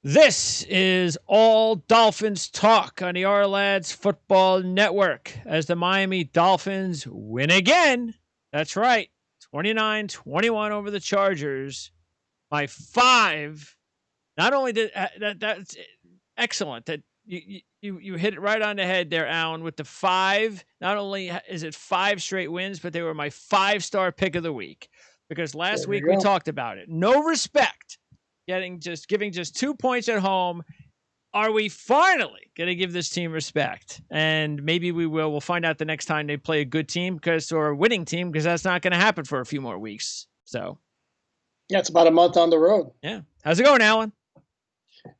This is All Dolphins Talk on the Lads Football Network as the Miami Dolphins win again. That's right, 29-21 over the Chargers by 5. Not only did that's excellent that you hit it right on the head there, Alan, with the 5. Not only is it 5 straight wins, but they were my 5-star pick of the week because last There you week we go. talked about it. No respect. Giving just 2 points at home. Are we finally going to give this team respect? And maybe we will. We'll find out the next time they play a good team or a winning team, because that's not going to happen for a few more weeks. So, Yeah, it's about a month on the road. yeah. How's it going, Alan?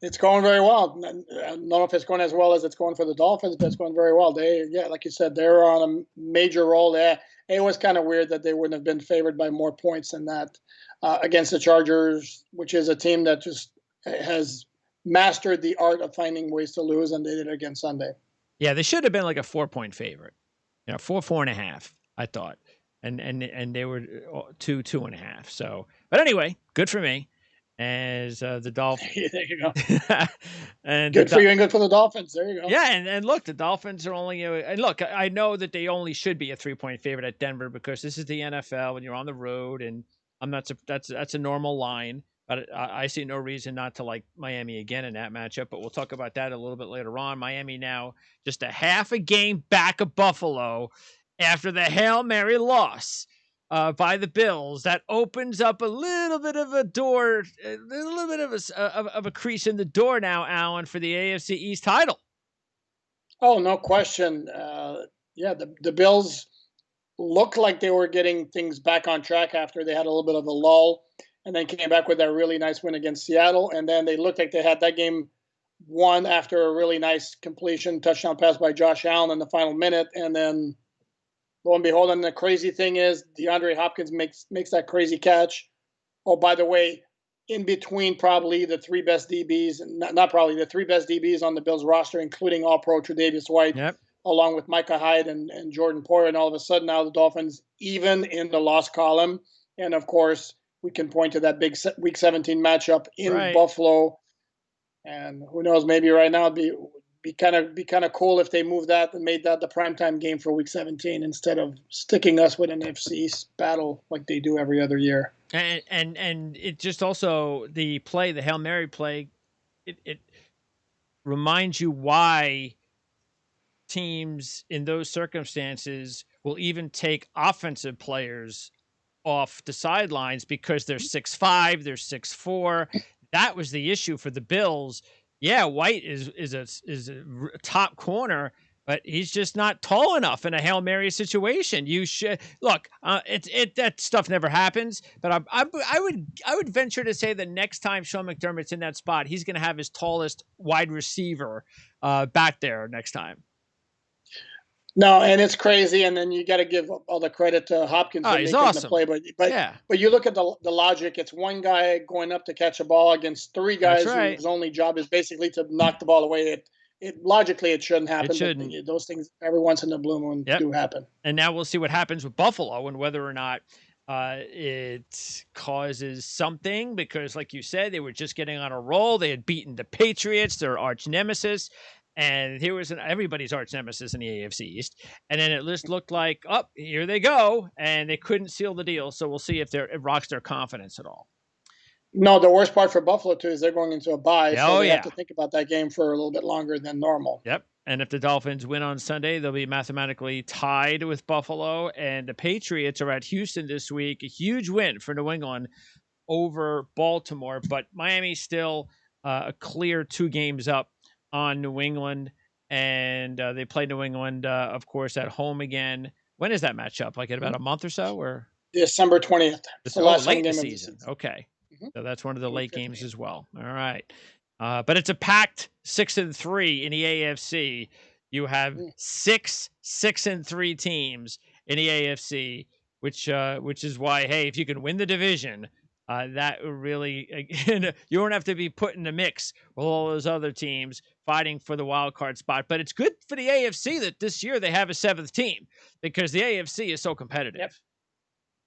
It's going very well. I don't know if it's going as well as it's going for the Dolphins, but it's going very well. Like you said, they're on a major roll there. It was kind of weird that they wouldn't have been favored by more points than that against the Chargers, which is a team that just has mastered the art of finding ways to lose, and they did it again Sunday. Yeah, they should have been like a 4-point favorite. 4.5, I thought. And they were 2.5. So, but anyway, good for me. As the Dolphins. There you go. And good for you and good for the Dolphins. There you go. Yeah, and look, the Dolphins are only. And look, I know that they only should be a 3-point favorite at Denver because this is the NFL and you're on the road, and I'm not. That's a normal line, but I see no reason not to like Miami again in that matchup. But we'll talk about that a little bit later on. Miami now just a half a game back of Buffalo after the Hail Mary loss by the Bills. That opens up a little bit of a door, a little bit of a crease in the door now, Alan, for the AFC East title. Oh, no question. Yeah, the Bills looked like they were getting things back on track after they had a little bit of a lull, and then came back with that really nice win against Seattle. And then they looked like they had that game won after a really nice completion touchdown pass by Josh Allen in the final minute. And then lo and behold, and the crazy thing is DeAndre Hopkins makes that crazy catch. Oh, by the way, in between probably the 3 best DBs, not probably the 3 best DBs on the Bills roster, including All-Pro Tre'Davious White, Yep. along with Micah Hyde and Jordan Poyer. And all of a sudden now the Dolphins even in the loss column. And of course, we can point to that big Week 17 matchup in Buffalo. And who knows, maybe right now it'd be kind of cool if they moved that and made that the primetime game for Week 17 instead of sticking us with an NFC battle like they do every other year. And it just also the Hail Mary play, it reminds you why teams in those circumstances will even take offensive players off the sidelines because they're 6'5", they're 6'4". That was the issue for the Bills. Yeah, White is a top corner, but he's just not tall enough in a Hail Mary situation. You should look. That stuff never happens. But I would venture to say the next time Sean McDermott's in that spot, he's going to have his tallest wide receiver back there next time. No, and it's crazy. And then you got to give all the credit to Hopkins for making awesome. the play. But you look at the logic. It's one guy going up to catch a ball against 3 guys whose only job is basically to knock the ball away. Logically, it shouldn't happen. It shouldn't. But those things every once in the blue moon do happen. And now we'll see what happens with Buffalo and whether or not it causes something, because like you said, they were just getting on a roll. They had beaten the Patriots, their arch nemesis. And here was everybody's arch nemesis in the AFC East. And then it just looked like, here they go. And they couldn't seal the deal. So we'll see if it rocks their confidence at all. No, the worst part for Buffalo, too, is they're going into a bye. So they have to think about that game for a little bit longer than normal. Yep. And if the Dolphins win on Sunday, they'll be mathematically tied with Buffalo. And the Patriots are at Houston this week. A huge win for New England over Baltimore. But Miami still a clear 2 games up on New England, and they play New England, of course, at home again. When is that matchup? Like in about a month or so, or December 20th? It's the last late game of the season. Okay, so that's one of the late games as well. All right, but it's a packed 6-3 in the AFC. You have 6-3 teams in the AFC, which is why, hey, if you can win the division, that really, you don't have to be put in the mix with all those other teams fighting for the wild card spot. But it's good for the AFC that this year they have a 7th team, because the AFC is so competitive. Yep.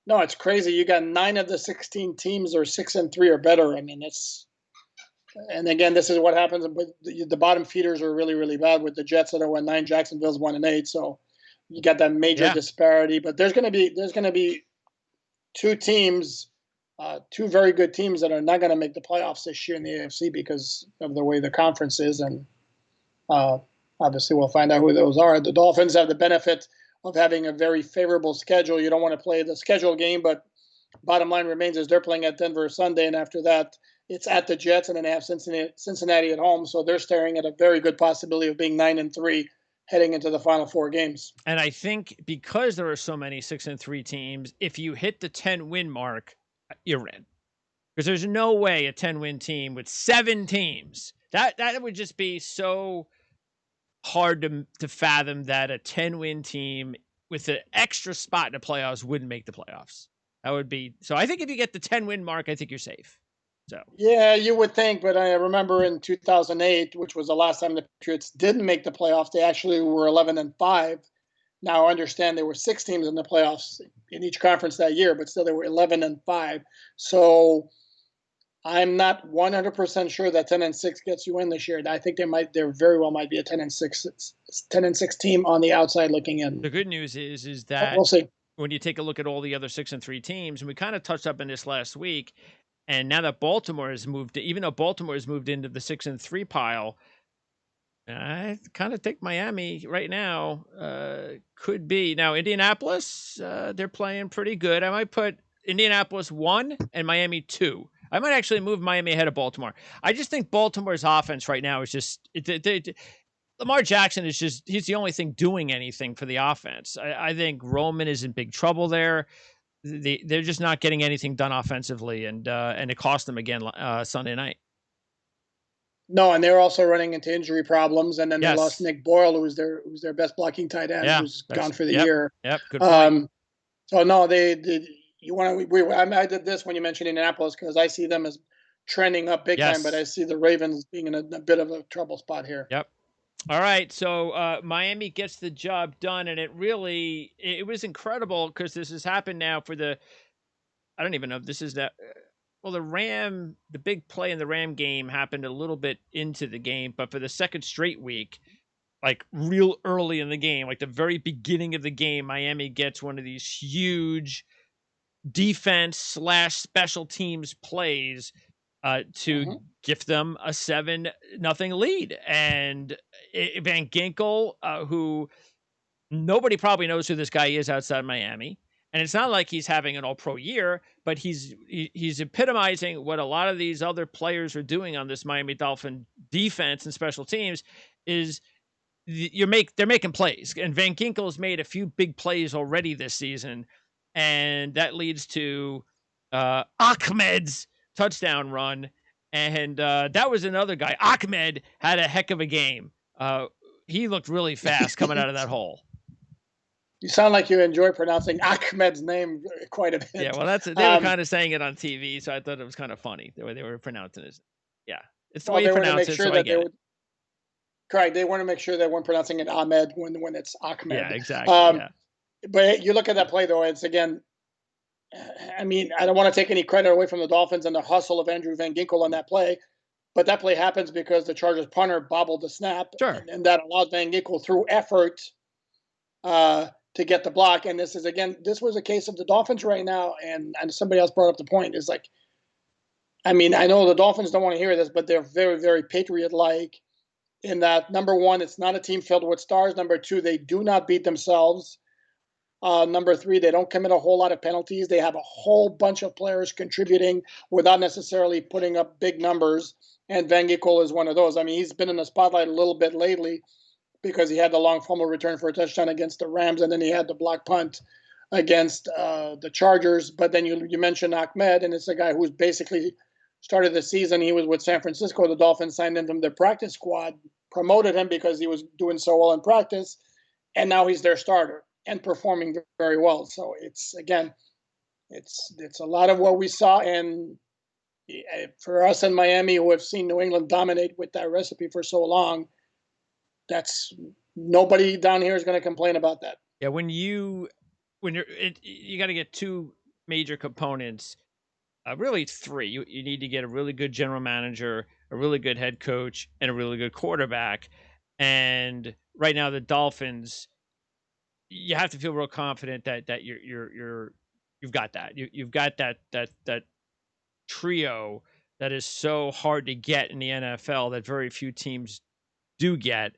No, it's crazy. You got 9 of the 16 teams are 6-3 or better. I mean, it's And again, this is what happens. But the bottom feeders are really, really bad with the Jets that are 1-9, Jacksonville's 1-8. So you got that major Yeah. disparity. But there's going to be two teams, two very good teams that are not going to make the playoffs this year in the AFC because of the way the conference is, and uh, obviously we'll find out who those are. The Dolphins have the benefit of having a very favorable schedule. You don't want to play the schedule game, but bottom line remains is they're playing at Denver Sunday, and after that, it's at the Jets, and then they have Cincinnati at home. So they're staring at a very good possibility of being 9-3 heading into the final four games. And I think because there are so many 6-3 teams, if you hit the 10-win mark, you're in. Because there's no way a 10-win team with 7 teams that would just be so hard to fathom that a 10-win team with an extra spot in the playoffs wouldn't make the playoffs. That would be so. I think if you get the 10-win mark, I think you're safe. So Yeah, you would think, but I remember in 2008, which was the last time the Patriots didn't make the playoffs, they actually were 11-5. Now, I understand there were 6 teams in the playoffs in each conference that year, but still they were 11-5. So I'm not 100% sure that 10-6 gets you in this year. I think there very well might be a 10-6 team on the outside looking in. the good news is But that we'll see. when you take a look at all the other 6-3 teams, and we kind of touched up in this last week, and now that Baltimore has moved, even though Baltimore has moved into the 6-3 pile, I kind of think Miami right now could be. Now Indianapolis, they're playing pretty good. I might put Indianapolis 1 and Miami 2. I might actually move Miami ahead of Baltimore. I just think Baltimore's offense right now is just Lamar Jackson is just he's the only thing doing anything for the offense. I think Roman is in big trouble there. They're just not getting anything done offensively, and it cost them again Sunday night. No, and they were also running into injury problems, and then they lost Yes. Nick Boyle, who's their best blocking tight end, Yeah. who's gone for the Yep. year. Yep. Good point. So no, they did. You want to? I did this when you mentioned Indianapolis because I see them as trending up big time, but I Yes. see the Ravens being in a bit of a trouble spot here. Yep. All right, so Miami gets the job done, and it was incredible because this has happened now for the I don't even know if this is that. Well, the big play in the Ram game happened a little bit into the game, but for the second straight week, like real early in the game, like the very beginning of the game, Miami gets one of these huge defense/special teams plays to Mm-hmm. give them a 7-0 lead. And Van Ginkel, who nobody probably knows who this guy is outside Miami. And it's not like he's having an all-pro year, but he's epitomizing what a lot of these other players are doing on this Miami Dolphin defense and special teams is they're making plays. And Van Ginkel's made a few big plays already this season, and that leads to Ahmed's touchdown run. And that was another guy. Ahmed had a heck of a game. He looked really fast coming out of that hole. You sound like you enjoy pronouncing Ahmed's name quite a bit. Yeah, well, they were kind of saying it on TV, so I thought it was kind of funny the way they were pronouncing it. Yeah, it's the way you they want to pronounce make it, sure so I that get it. correct. They want to make sure they weren't pronouncing it Ahmed when it's Ahmed. Yeah, exactly. Yeah. But you look at that play though; it's again. I mean, I don't want to take any credit away from the Dolphins and the hustle of Andrew Van Ginkel on that play, but that play happens because the Chargers punter bobbled the snap, Sure. and that allowed Van Ginkel through effort to get the block. And this was a case of the Dolphins right now, and somebody else brought up the point is like, I mean, I know the Dolphins don't want to hear this, but they're very, very Patriot-like in that number one, it's not a team filled with stars. Number two, they do not beat themselves. Number three, they don't commit a whole lot of penalties. They have a whole bunch of players contributing without necessarily putting up big numbers. And Van Ginkel is one of those. I mean, he's been in the spotlight a little bit lately because he had the long fumble return for a touchdown against the Rams, and then he had the block punt against the Chargers. But then you mentioned Ahmed, and it's a guy who's basically started the season. He was with San Francisco. The Dolphins signed him from their practice squad, promoted him because he was doing so well in practice, and now he's their starter and performing very well. So it's a lot of what we saw, and for us in Miami who have seen New England dominate with that recipe for so long, that's nobody down here is going to complain about that. Yeah, you got to get 2 major components. Really 3. You need to get a really good general manager, a really good head coach, and a really good quarterback. And right now, the Dolphins, you have to feel real confident that you've got that. You've got that trio that is so hard to get in the NFL that very few teams do get.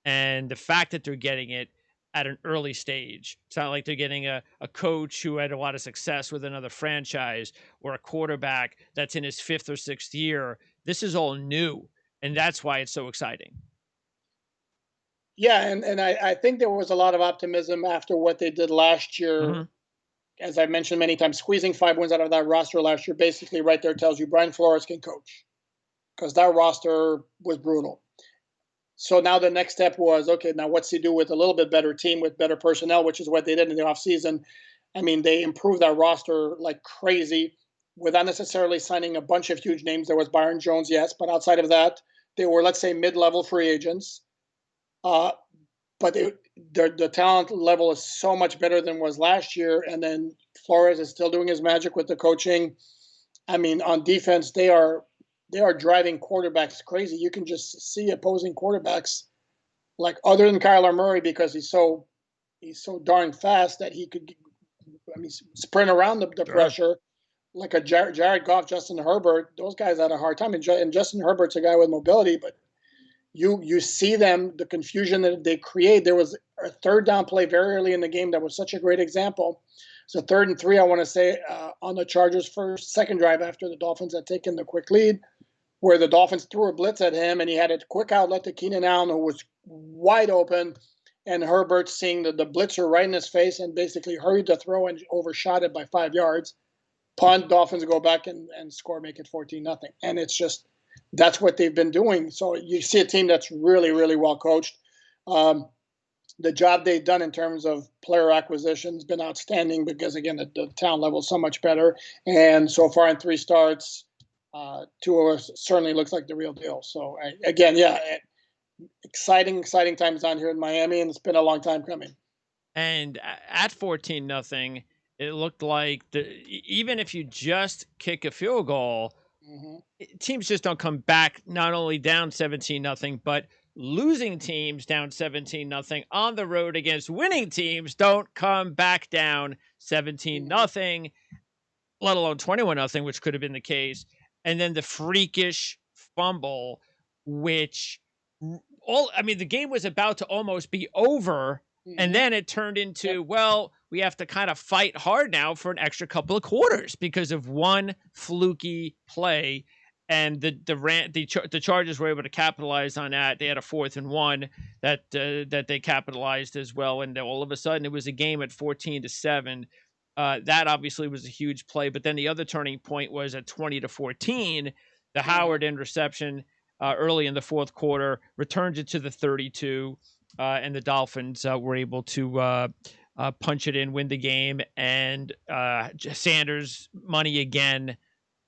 And the fact that they're getting it at an early stage, it's not like they're getting a coach who had a lot of success with another franchise or a quarterback that's in his fifth or sixth year. This is all new. And that's why it's so exciting. Yeah, and I think there was a lot of optimism after what they did last year. Hmm. As I mentioned many times, squeezing 5 wins out of that roster last year basically right there tells you Brian Flores can coach, because that roster was brutal. So now the next step was, okay, now what's he do with a little bit better team with better personnel, which is what they did in the offseason. I mean, they improved that roster like crazy without necessarily signing a bunch of huge names. There was Byron Jones, yes, but outside of that, they were, let's say, mid-level free agents. Uh, but the talent level is so much better than was last year. And then Flores is still doing his magic with the coaching. I mean, on defense, they are driving quarterbacks crazy. You can just see opposing quarterbacks, like other than Kyler Murray, because he's so darn fast that he could, I mean, sprint around the Sure. pressure. Like a Jared Goff, Justin Herbert, those guys had a hard time. And Justin Herbert's a guy with mobility, but you see them, the confusion that they create. There was a third down play very early in the game that was such a great example. So 3rd and 3, I want to say, on the Chargers' first second drive after the Dolphins had taken the quick lead, where the Dolphins threw a blitz at him and he had a quick outlet to Keenan Allen, who was wide open, and Herbert, seeing the blitzer right in his face, and basically hurried to throw and overshot it by 5 yards. Punt, Dolphins go back and score, make it 14-0. And it's just, that's what they've been doing. So you see a team that's really, really well coached. Um, the job they've done in terms of player acquisition has been outstanding, because, again, the talent level is so much better. And so far in 3 starts, Tua certainly looks like the real deal. So, again, yeah, exciting times down here in Miami, and it's been a long time coming. And at 14-0, it looked like even if you just kick a field goal, Mm-hmm. teams just don't come back not only down 17-0, but losing teams down 17-0 on the road against winning teams don't come back down 17-0, let alone 21-0, which could have been the case. And then the freakish fumble, which I mean, the game was about to almost be over. And Mm-hmm. then it turned Yep. into, well, we have to kind of fight hard now for an extra couple of quarters because of one fluky play. And the Chargers were able to capitalize on that. They had a 4th and 1 that they capitalized as well. And all of a sudden, it was a game at 14-7. That obviously was a huge play. But then the other turning point was at 20-14, the Mm-hmm. Howard interception early in the fourth quarter returns it to the 32, and the Dolphins were able to punch it in, win the game, and Sanders money again,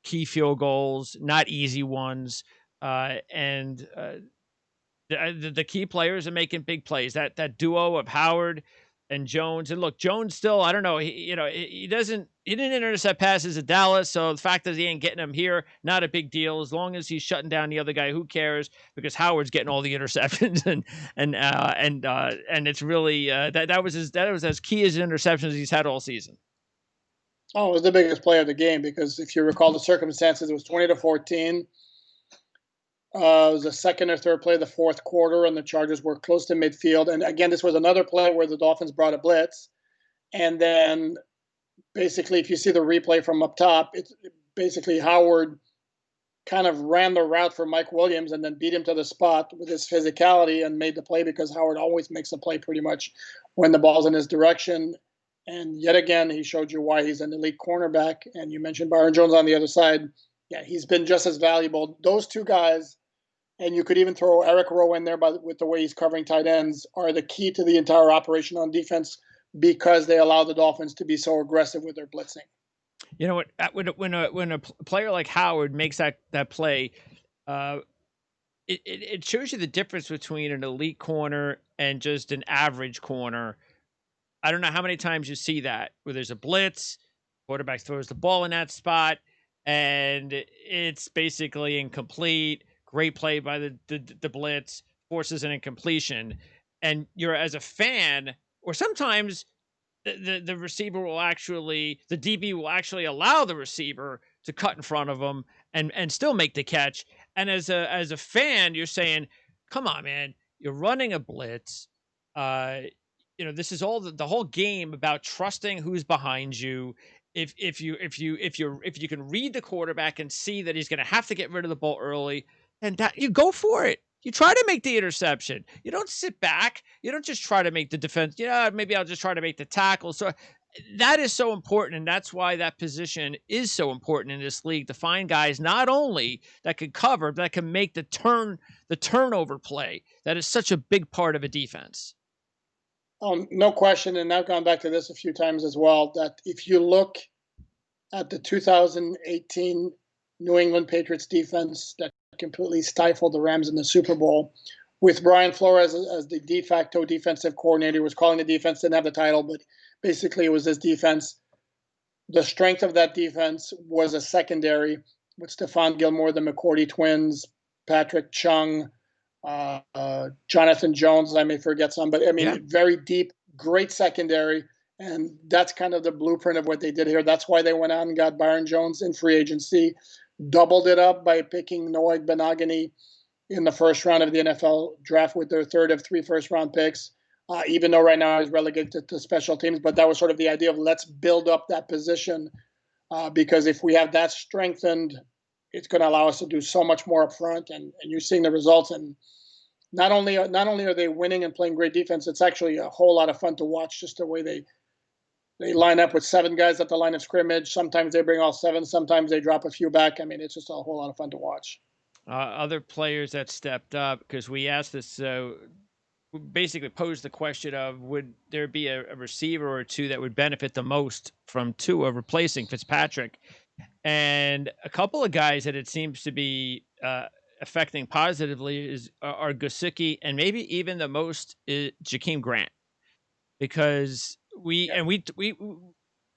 key field goals, not easy ones, and the key players are making big plays. That duo of Howard and Jones. And look, Jones still, I don't know, he didn't intercept passes at Dallas, so the fact that he ain't getting them here, not a big deal. As long as he's shutting down the other guy, who cares? Because Howard's getting all the interceptions, and it's really that was as key as interceptions he's had all season. Oh, it was the biggest play of the game, because if you recall the circumstances, it was 20-14. It was the second or third play of the fourth quarter, and the Chargers were close to midfield. And again, this was another play where the Dolphins brought a blitz. And then, basically, if you see the replay from up top, it's basically Howard kind of ran the route for Mike Williams and then beat him to the spot with his physicality and made the play, because Howard always makes a play pretty much when the ball's in his direction. And yet again, he showed you why he's an elite cornerback. And you mentioned Byron Jones on the other side. Yeah, he's been just as valuable. Those two guys, and you could even throw Eric Rowe in there, with the way he's covering tight ends, are the key to the entire operation on defense, because they allow the Dolphins to be so aggressive with their blitzing. You know what? When a player like Howard makes that play, uh, it shows you the difference between an elite corner and just an average corner. I don't know how many times you see that where there's a blitz, quarterback throws the ball in that spot, and it's basically incomplete. great play by the blitz, forces an incompletion, and you're as a fan, or sometimes the receiver will actually the DB will actually allow the receiver to cut in front of him and still make the catch. And as a fan, you're saying, "Come on, man! You're running a blitz. Uh, this is all the whole game about trusting who's behind you. If you can read the quarterback and see that he's going to have to get rid of the ball early, and that you go for it. You try to make the interception. You don't sit back. You don't just try to make the defense. Maybe I'll just try to make the tackle. So that is so important, and that's why that position is so important in this league, to find guys not only that can cover, but that can make the turnover play. That is such a big part of a defense. Oh, no question. And I've gone back to this a few times as well, that if you look at the 2018 New England Patriots defense that completely stifled the Rams in the Super Bowl, with Brian Flores as the de facto defensive coordinator, was calling the defense, didn't have the title, but basically it was his defense. The strength of that defense was a secondary with Stephon Gilmore, the McCourty twins, Patrick Chung, Jonathan Jones. I may forget some, but I mean, Yeah. very deep, great secondary. And that's kind of the blueprint of what they did here. That's why they went out and got Byron Jones in free agency, doubled it up by picking Noah Benogany in the first round of the NFL draft with their third of 3 first-round picks, even though right now he's relegated to special teams. But that was sort of the idea of let's build up that position, because if we have that strengthened, it's going to allow us to do so much more up front. And you're seeing the results. And not only are they winning and playing great defense, it's actually a whole lot of fun to watch, just the way they line up with 7 guys at the line of scrimmage. Sometimes they bring all 7. Sometimes they drop a few back. I mean, it's just a whole lot of fun to watch. Other players that stepped up, because we asked this, we basically posed the question of, would there be a receiver or two that would benefit the most from Tua replacing Fitzpatrick? And a couple of guys that it seems to be affecting positively are Gesicki, and maybe even the most is Jakeem Grant, because we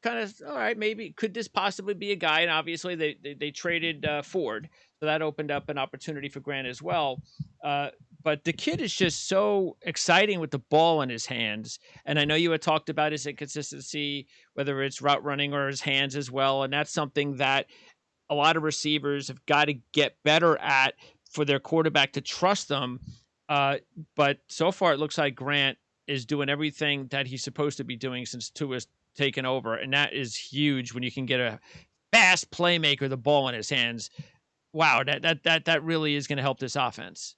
kind of, all right, maybe could this possibly be a guy? And obviously they traded Ford, so that opened up an opportunity for Grant as well. But the kid is just so exciting with the ball in his hands. And I know you had talked about his inconsistency, whether it's route running or his hands as well. And that's something that a lot of receivers have got to get better at for their quarterback to trust them. But so far, it looks like Grant is doing everything that he's supposed to be doing since Tua's taken over. And that is huge when you can get a fast playmaker the ball in his hands. Wow, that really is going to help this offense.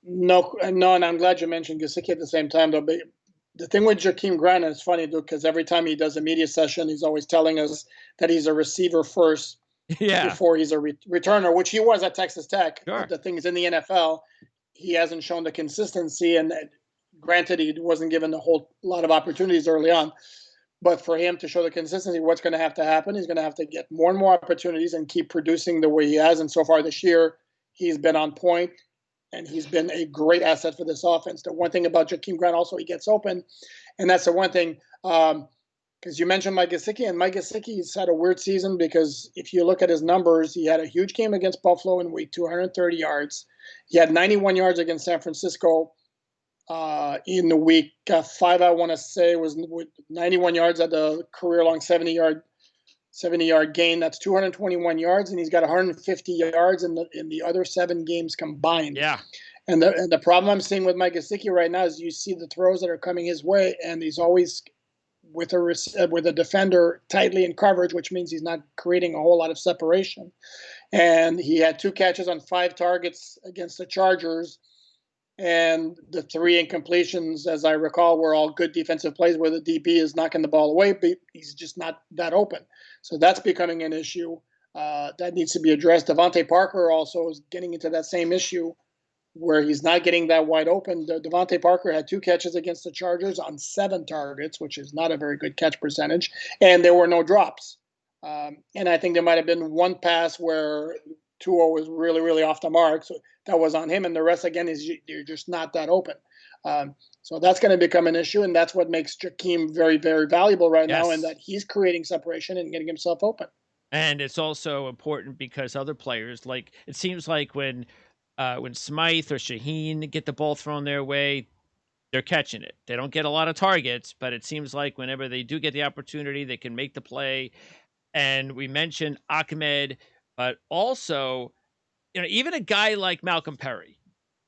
No, and I'm glad you mentioned Gesicki at the same time, though. But the thing with Jakeem Grant, it's funny, dude, because every time he does a media session, he's always telling us that he's a receiver first before he's a returner, which he was at Texas Tech. Sure. The thing is, in the NFL, he hasn't shown the consistency. And granted, he wasn't given a whole lot of opportunities early on. But for him to show the consistency, what's going to happen? He's going to have to get more and more opportunities and keep producing the way he has. And so far this year, he's been on point. And he's been a great asset for this offense. The one thing about Jakeem Grant, also, he gets open. And that's the one thing, because you mentioned Mike Gesicki, and Mike Gesicki's had a weird season, because if you look at his numbers, he had a huge game against Buffalo in week 230 yards. He had 91 yards against San Francisco in the week 5, I want to say, was with 91 yards at the career-long 70-yard gain. That's 221 yards, and he's got 150 yards in the other 7 games combined. Yeah. And the problem I'm seeing with Mike Gesicki right now is you see the throws that are coming his way, and he's always with a defender tightly in coverage, which means he's not creating a whole lot of separation. And he had 2 catches on 5 targets against the Chargers, and the 3 incompletions, as I recall, were all good defensive plays where the DB is knocking the ball away, but he's just not that open. So that's becoming an issue that needs to be addressed. Devontae Parker also is getting into that same issue where he's not getting that wide open. Devontae Parker had 2 catches against the Chargers on 7 targets, which is not a very good catch percentage, and there were no drops. And I think there might have been 1 pass where Tua was really, really off the mark, so that was on him, and the rest, again, is you're just not that open. So that's going to become an issue, and that's what makes Jakeem very, very valuable right now, and that he's creating separation and getting himself open. And it's also important because other players, like, it seems like when when Smythe or Shaheen get the ball thrown their way, they're catching it. They don't get a lot of targets, but it seems like whenever they do get the opportunity, they can make the play. And we mentioned Ahmed, but also, even a guy like Malcolm Perry,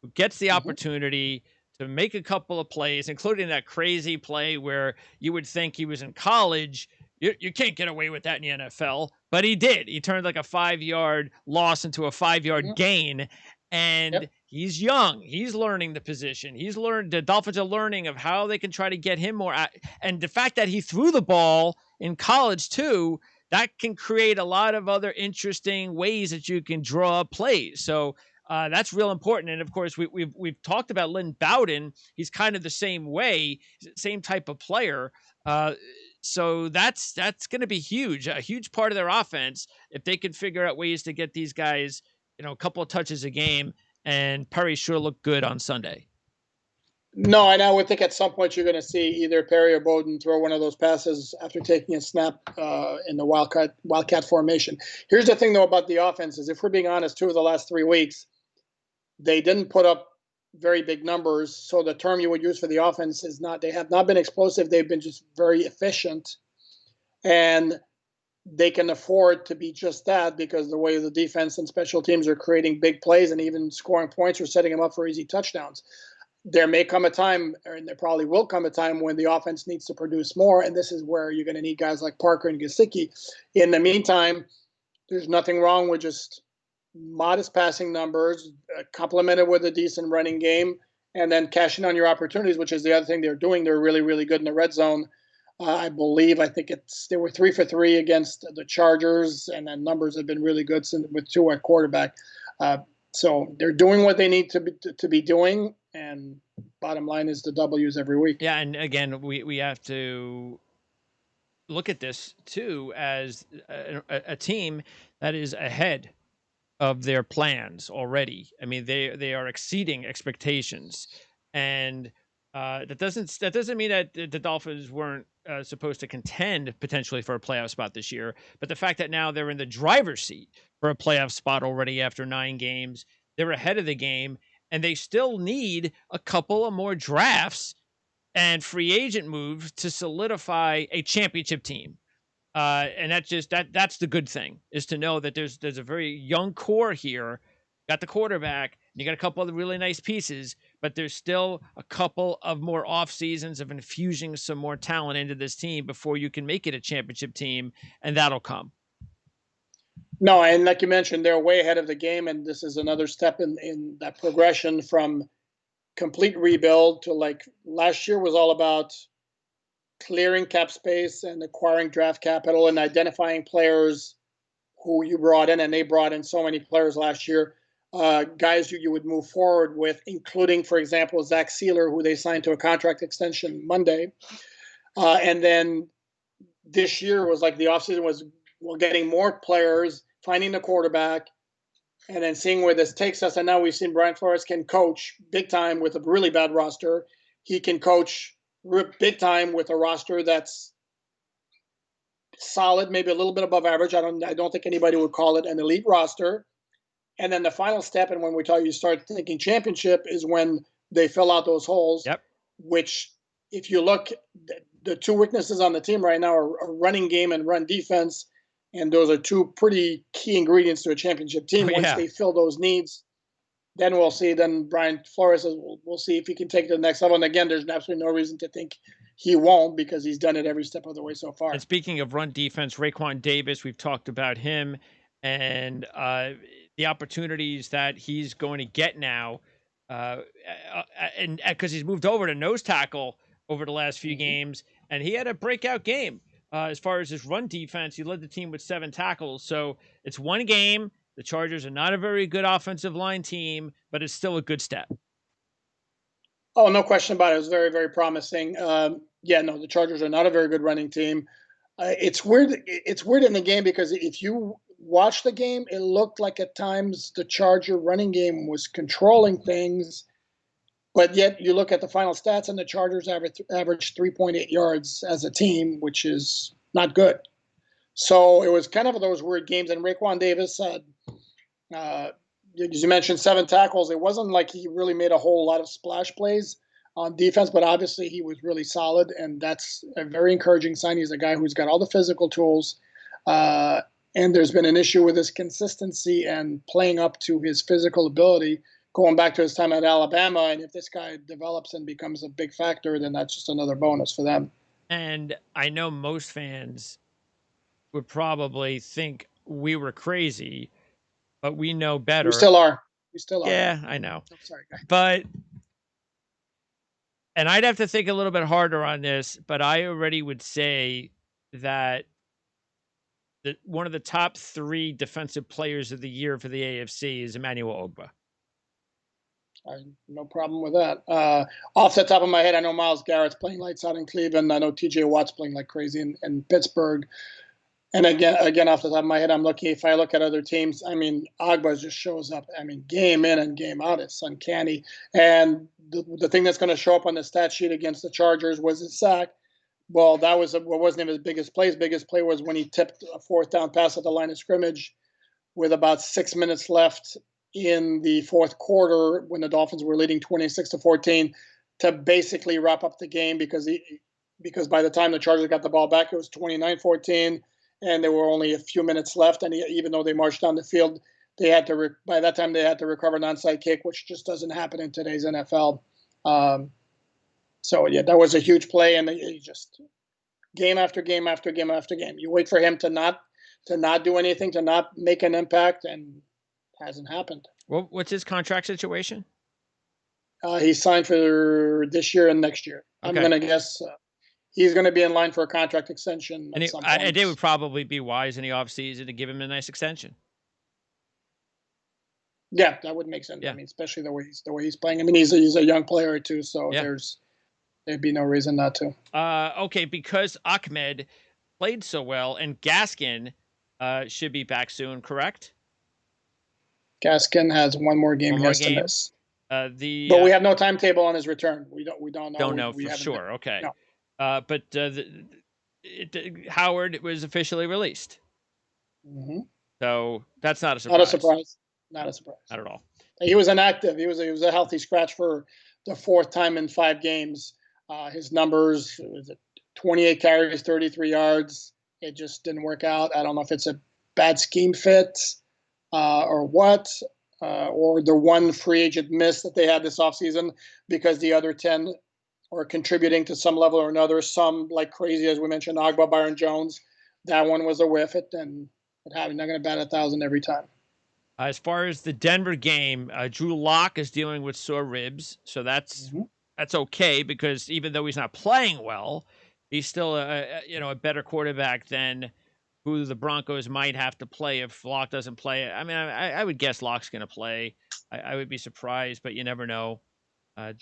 who gets the Mhm. opportunity to make a couple of plays, including that crazy play where you would think he was in college. You can't get away with that in the NFL, but he did. He turned like a 5-yard loss into a 5-yard Mhm. gain. And Yep. he's young. He's learning the position. He's learned the Dolphins are learning of how they can try to get him more. And the fact that he threw the ball in college too, that can create a lot of other interesting ways that you can draw plays. So that's real important. And of course, we've talked about Lynn Bowden. He's kind of the same way, same type of player. Uh, so that's going to be huge, a huge part of their offense if they can figure out ways to get these guys, a couple of touches a game. And Perry sure looked good on Sunday. No, and I would think at some point you're going to see either Perry or Bowden throw one of those passes after taking a snap in the wildcat formation. Here's the thing, though, about the offense is if we're being honest, 2 of the last 3 weeks, they didn't put up very big numbers. So the term you would use for the offense is not, they have not been explosive. They've been just very efficient. And they can afford to be just that because the way the defense and special teams are creating big plays and even scoring points or setting them up for easy touchdowns. There may come a time, and there probably will come a time when the offense needs to produce more, and this is where you're going to need guys like Parker and Gesicki. In the meantime, there's nothing wrong with just modest passing numbers, complemented with a decent running game, and then cashing on your opportunities, which is the other thing they're doing. They're really, really good in the red zone. I think they were 3 for 3 against the Chargers, and then numbers have been really good with 2 at quarterback. So they're doing what they need to be doing, and bottom line is the W's every week. Yeah, and again, we have to look at this too as a team that is ahead of their plans already. I mean, they are exceeding expectations, and that doesn't mean that the Dolphins weren't supposed to contend potentially for a playoff spot this year. But the fact that now they're in the driver's seat for a playoff spot already after 9 games, they're ahead of the game, and they still need a couple of more drafts and free agent moves to solidify a championship team. And that's the good thing, is to know that there's a very young core here. Got the quarterback, and you got a couple of really nice pieces, but there's still a couple of more off seasons of infusing some more talent into this team before you can make it a championship team, and that'll come. No, and like you mentioned, they're way ahead of the game, and this is another step in that progression from complete rebuild to, like, last year was all about clearing cap space and acquiring draft capital and identifying players who you brought in, and they brought in so many players last year, guys you would move forward with, including, for example, Zach Sealer, who they signed to a contract extension Monday. And then this year was like the offseason was, we're getting more players, finding the quarterback, and then seeing where this takes us. And now we've seen Brian Flores can coach big time with a really bad roster. He can coach big time with a roster that's solid, maybe a little bit above average. I don't think anybody would call it an elite roster. And then the final step, and when you start thinking championship, is when they fill out those holes. Yep. Which, if you look, the 2 weaknesses on the team right now are running game and run defense, and those are 2 pretty key ingredients to a championship team. Oh, Once yeah. they fill those needs, then we'll see. Then Brian Flores says we'll see if he can take it to the next level. And again, there's absolutely no reason to think he won't, because he's done it every step of the way so far. And speaking of run defense, Raekwon Davis, we've talked about him and the opportunities that he's going to get now. And because he's moved over to nose tackle over the last few games, and he had a breakout game as far as his run defense. He led the team with 7 tackles. So it's 1 game. The Chargers are not a very good offensive line team, but it's still a good step. Oh, no question about it. It was very, very promising. The Chargers are not a very good running team. It's weird. It's weird in the game because if you watch the game, it looked like at times the Charger running game was controlling things, but yet you look at the final stats and the Chargers averaged 3.8 yards as a team, which is not good. So it was kind of those weird games. And Raekwon Davis as you mentioned, 7 tackles. It wasn't like he really made a whole lot of splash plays on defense, but obviously he was really solid, and that's a very encouraging sign. He's a guy who's got all the physical tools, uh, and there's been an issue with his consistency and playing up to his physical ability going back to his time at Alabama. And if this guy develops and becomes a big factor, then that's just another bonus for them. And I know most fans would probably think we were crazy, but we know We better. still are. We still are. Yeah, I know. Oh, sorry, guy. But, and I'd have to think a little bit harder on this, but I already would say that one of the top 3 defensive players of the year for the AFC is Emmanuel Ogba. No problem with that. Off the top of my head, I know Myles Garrett's playing lights out in Cleveland. I know TJ Watt's playing like crazy in Pittsburgh. And again, off the top of my head, I'm looking. If I look at other teams, I mean, Agba just shows up. I mean, game in and game out, it's uncanny. And the thing that's going to show up on the stat sheet against the Chargers was his sack. Well, that was what wasn't even his biggest play. His biggest play was when he tipped a 4th down pass at the line of scrimmage with about 6 minutes left in the 4th quarter when the Dolphins were leading 26-14 to basically wrap up the game because by the time the Chargers got the ball back, it was 29-14 and there were only a few minutes left. And even though they marched down the field, they had to by that time they had to recover an onside kick, which just doesn't happen in today's NFL. So yeah, that was a huge play, and he just game after game after game after game. You wait for him to not do anything, to not make an impact, and it hasn't happened. Well, what's his contract situation? He's signed for this year and next year. Okay. I'm going to guess he's going to be in line for a contract extension at some point. And it would probably be wise in the offseason to give him a nice extension. Yeah, that would make sense. Yeah. I mean, especially the way he's playing. I mean, he's a young player too, so there'd be no reason not to. Okay, because Ahmed played so well, and Gaskin should be back soon, correct? Gaskin has one more game he has to miss. But we have no timetable on his return. We don't know. Don't know for sure. Okay. No. But Howard was officially released. Mm-hmm. So that's not a surprise. Not a surprise. Not a surprise. Not at all. He was inactive. He was a healthy scratch for the 4th time in 5 games. His numbers, 28 carries, 33 yards. It just didn't work out. I don't know if it's a bad scheme fit or what, or the one free agent miss that they had this offseason because the other 10 are contributing to some level or another. Some, like crazy, as we mentioned, Agba, Byron Jones. That one was a whiff. And it happened. Not going to bat 1,000 every time. As far as the Denver game, Drew Lock is dealing with sore ribs, so that's okay because even though he's not playing well, he's still a better quarterback than who the Broncos might have to play if Lock doesn't play. I mean, I would guess Lock's going to play. I would be surprised, but you never know. I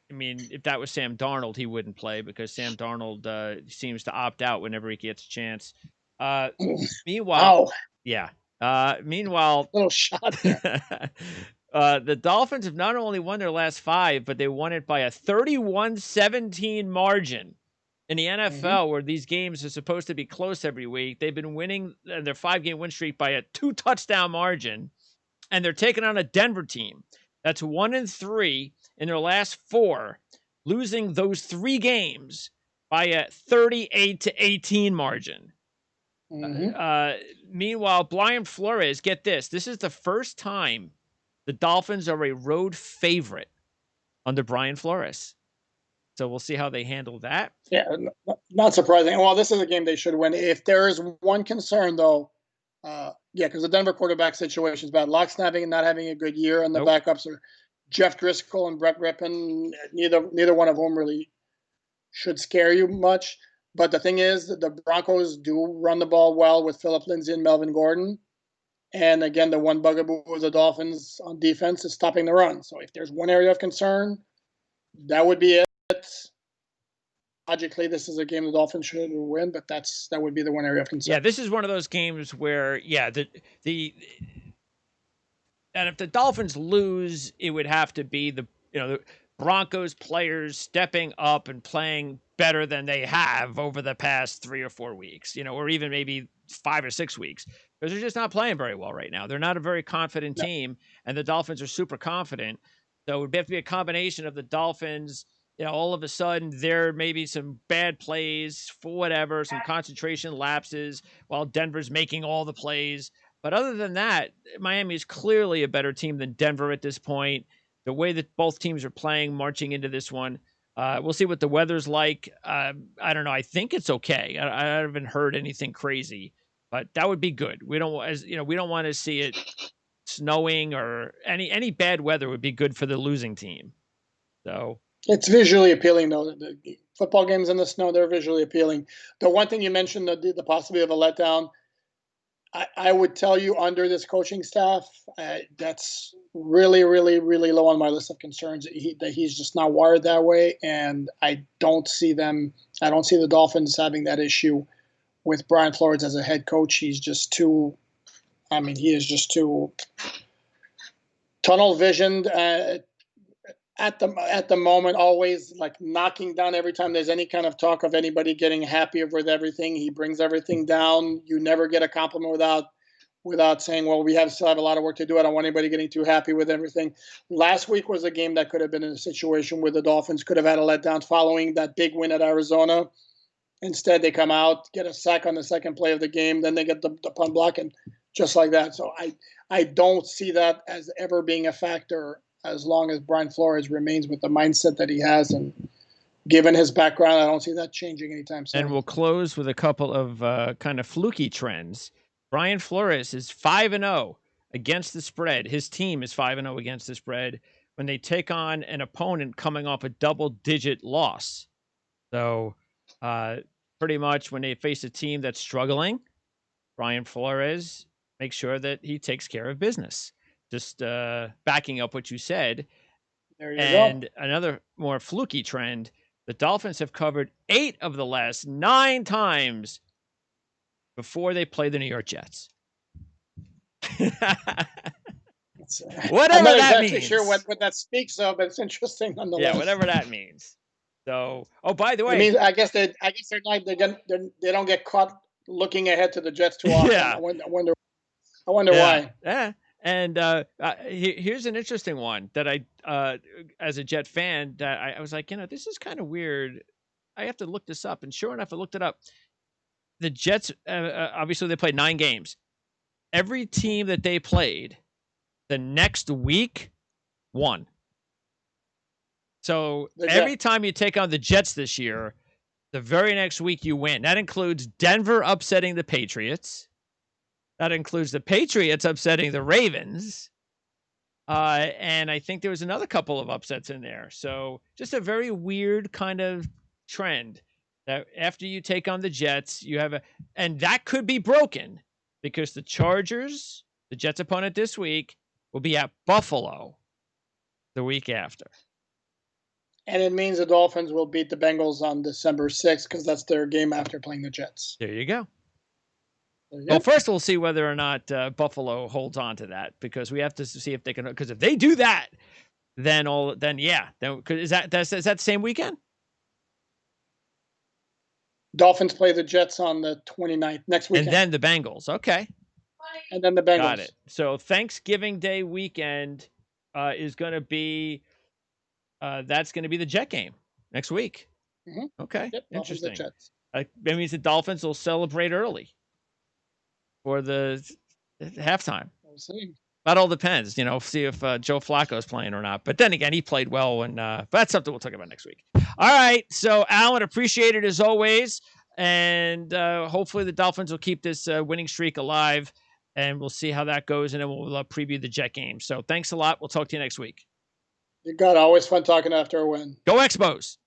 mean, if that was Sam Darnold, he wouldn't play because Sam Darnold seems to opt out whenever he gets a chance. Meanwhile, yeah. Meanwhile, little shot there. The Dolphins have not only won their last 5, but they won it by a 31-17 margin. In the NFL, where these games are supposed to be close every week, they've been winning their 5-game win streak by a 2-touchdown margin, and they're taking on a Denver team that's 1-3 in their last 4, losing those 3 games by a 38-18 margin. Meanwhile, Brian Flores, get this. This is the first time the Dolphins are a road favorite under Brian Flores. So we'll see how they handle that. Yeah, not surprising. Well, this is a game they should win. If there is one concern, though, because the Denver quarterback situation is bad. Lock's not having a good year, and the backups are Jeff Driscoll and Brett Rippon. Neither one of whom really should scare you much. But the thing is that the Broncos do run the ball well with Phillip Lindsay and Melvin Gordon. And again, the one bugaboo of the Dolphins on defense is stopping the run. So if there's one area of concern, that would be it. Logically, this is a game the Dolphins should win, but that would be the one area of concern. Yeah, this is one of those games where, and if the Dolphins lose, it would have to be the Broncos players stepping up and playing better than they have over the past 3 or 4 weeks, or even maybe 5 or 6 weeks because they're just not playing very well right now. They're not a very confident No. team, and the Dolphins are super confident. So it would have to be a combination of the Dolphins. All of a sudden there may be some bad plays for whatever, some concentration lapses while Denver's making all the plays. But other than that, Miami is clearly a better team than Denver at this point. The way that both teams are playing, marching into this one, we'll see what the weather's like. I don't know. I think it's okay. I haven't heard anything crazy, but that would be good. We don't want to see it snowing or any bad weather would be good for the losing team. So it's visually appealing, though. The football games in the snow, they're visually appealing. The one thing you mentioned, the possibility of a letdown, I would tell you under this coaching staff, that's really, really, really low on my list of concerns. That he's just not wired that way, and I don't see the Dolphins having that issue with Brian Flores as a head coach. He's just too. I mean, he is just too tunnel visioned. At the moment, always like knocking down every time there's any kind of talk of anybody getting happy with everything. He brings everything down. You never get a compliment without saying, well, still have a lot of work to do. I don't want anybody getting too happy with everything. Last week was a game that could have been in a situation where the Dolphins could have had a letdown following that big win at Arizona. Instead, they come out, get a sack on the second play of the game, then they get the punt block, and just like that. So I don't see that as ever being a factor as long as Brian Flores remains with the mindset that he has. And given his background, I don't see that changing anytime soon. And we'll close with a couple of kind of fluky trends. Brian Flores is 5-0 against the spread. His team is 5-0 against the spread when they take on an opponent coming off a double-digit loss. So pretty much when they face a team that's struggling, Brian Flores makes sure that he takes care of business. Just backing up what you said. There you go. And another more fluky trend, the Dolphins have covered 8 of the last 9 times before they play the New York Jets. Whatever I'm not that exactly means. sure what that speaks of, but it's interesting nonetheless. Yeah, whatever that means. So, by the way, it means I guess they're not they don't get caught looking ahead to the Jets too often. Yeah. I wonder why. Yeah. And here's an interesting one that I, as a Jet fan, that I was like, this is kind of weird. I have to look this up. And sure enough, I looked it up. The Jets, obviously, they played 9 games. Every team that they played, the next week, won. So every time you take on the Jets this year, the very next week you win. That includes Denver upsetting the Patriots. That includes the Patriots upsetting the Ravens. And I think there was another couple of upsets in there. So just a very weird kind of trend that after you take on the Jets, you have and that could be broken because the Chargers, the Jets opponent this week, will be at Buffalo the week after. And it means the Dolphins will beat the Bengals on December 6th because that's their game after playing the Jets. There you go. Well, first we'll see whether or not Buffalo holds on to that because we have to see if they can. Because if they do that, then is that the same weekend? Dolphins play the Jets on the 29th next weekend, and then the Bengals. Okay, and then the Bengals. Got it. So Thanksgiving Day weekend is going to be that's going to be the Jet game next week. Mm-hmm. Okay, yep, interesting. Jets. That means the Dolphins will celebrate early for the halftime. We'll see. That all depends, see if Joe Flacco is playing or not. But then again, he played well, and but that's something we'll talk about next week. All right, so Alan, appreciate it as always, and hopefully the Dolphins will keep this winning streak alive, and we'll see how that goes, and then we'll preview the Jet game. So thanks a lot. We'll talk to you next week. You got it. Always fun talking after a win. Go Expos!